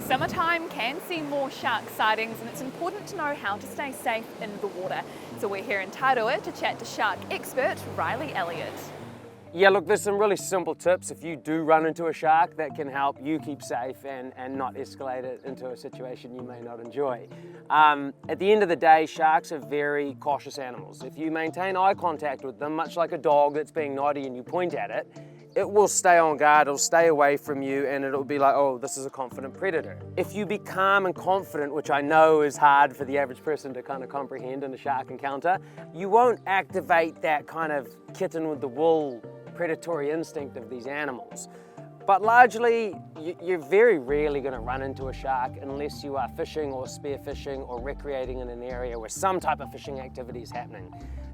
Summertime can see more shark sightings, and it's important to know how to stay safe in the water. So we're here in Taurua to chat to shark expert Riley Elliott. Yeah, look, there's some really simple tips if you do run into a shark that can help you keep safe and not escalate it into a situation you may not enjoy. At the end of the day, sharks are very cautious animals. If you maintain eye contact with them, much like a dog that's being naughty and you point at it, it will stay on guard, it'll stay away from you, and it'll be like, oh, this is a confident predator. If you be calm and confident, which I know is hard for the average person to kind of comprehend in a shark encounter, you won't activate that kind of kitten with the wool predatory instinct of these animals. But largely, you're very rarely going to run into a shark unless you are fishing or spearfishing or recreating in an area where some type of fishing activity is happening.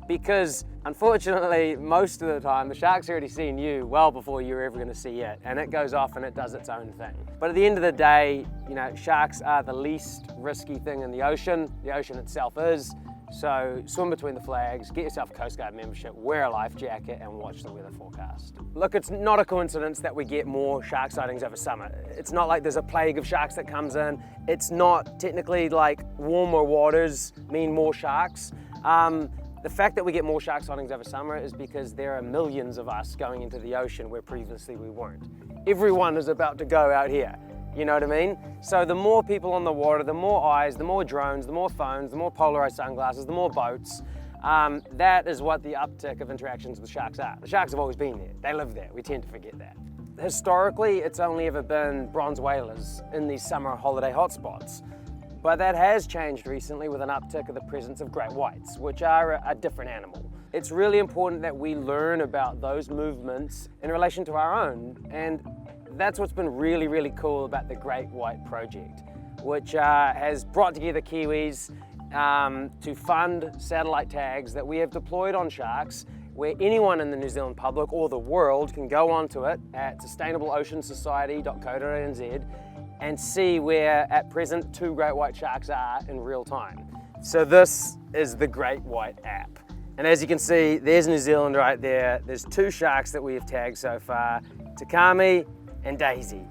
Because unfortunately, most of the time, the shark's already seen you well before you're ever going to see it, and it goes off and it does its own thing. But at the end of the day, you know, sharks are the least risky thing in the ocean. The ocean itself is. So swim between the flags, get yourself a Coast Guard membership, wear a life jacket, and watch the weather forecast. Look, it's not a coincidence that we get more shark sightings over summer. It's not like there's a plague of sharks that comes in. It's not technically like warmer waters mean more sharks. The fact that we get more shark sightings over summer is because there are millions of us going into the ocean where previously we weren't. Everyone is about to go out here. You know what I mean? So the more people on the water, the more eyes, the more drones, the more phones, the more polarized sunglasses, the more boats. That is what the uptick of interactions with sharks are. The sharks have always been there. They live there. We tend to forget that. Historically, it's only ever been bronze whalers in these summer holiday hotspots. But that has changed recently with an uptick of the presence of great whites, which are a different animal. It's really important that we learn about those movements in relation to our own, and that's what's been really, really cool about the Great White Project, which has brought together Kiwis to fund satellite tags that we have deployed on sharks, where anyone in the New Zealand public or the world can go onto it at sustainableoceansociety.co.nz and see where at present 2 great white sharks are in real time. So this is the Great White app. And as you can see, there's New Zealand right there. There's 2 sharks that we have tagged so far, Takami and Daisy.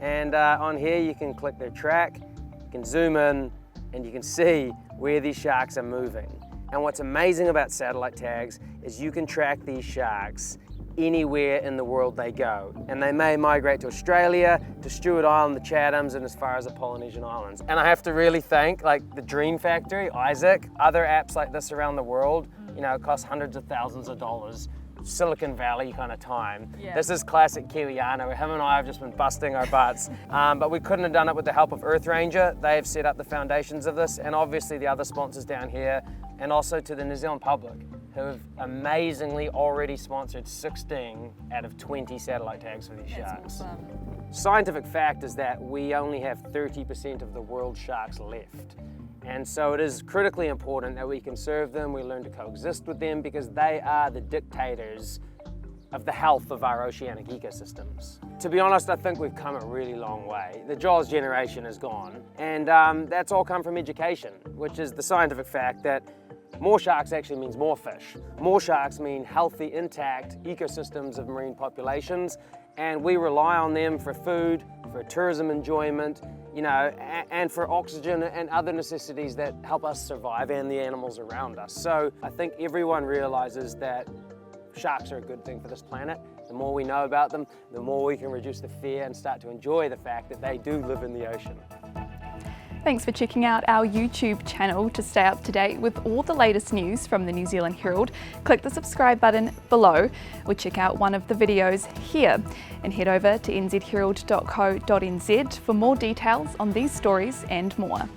And on here you can click their track, you can zoom in, and you can see where these sharks are moving. And what's amazing about satellite tags is you can track these sharks anywhere in the world they go. And they may migrate to Australia, to Stewart Island, the Chathams, and as far as the Polynesian Islands. And I have to really thank the Dream Factory, Isaac, other apps like this around the world. You know, it costs hundreds of thousands of dollars. Silicon Valley kind of time. Yeah. This is classic Kiwiana, where him and I have just been busting our butts. But we couldn't have done it with the help of Earth Ranger. They've set up the foundations of this, and obviously the other sponsors down here, and also to the New Zealand public, who have amazingly already sponsored 16 out of 20 satellite tags for these sharks. Awesome. Scientific fact is that we only have 30% of the world's sharks left. And so it is critically important that we conserve them, we learn to coexist with them, because they are the dictators of the health of our oceanic ecosystems. To be honest, I think we've come a really long way. The Jaws generation is gone, and that's all come from education, which is the scientific fact that more sharks actually means more fish. More sharks mean healthy, intact ecosystems of marine populations, and we rely on them for food, for tourism enjoyment, you know, and for oxygen and other necessities that help us survive and the animals around us. So I think everyone realizes that sharks are a good thing for this planet. The more we know about them, the more we can reduce the fear and start to enjoy the fact that they do live in the ocean. Thanks for checking out our YouTube channel to stay up to date with all the latest news from the New Zealand Herald. Click the subscribe button below or check out one of the videos here, and head over to nzherald.co.nz for more details on these stories and more.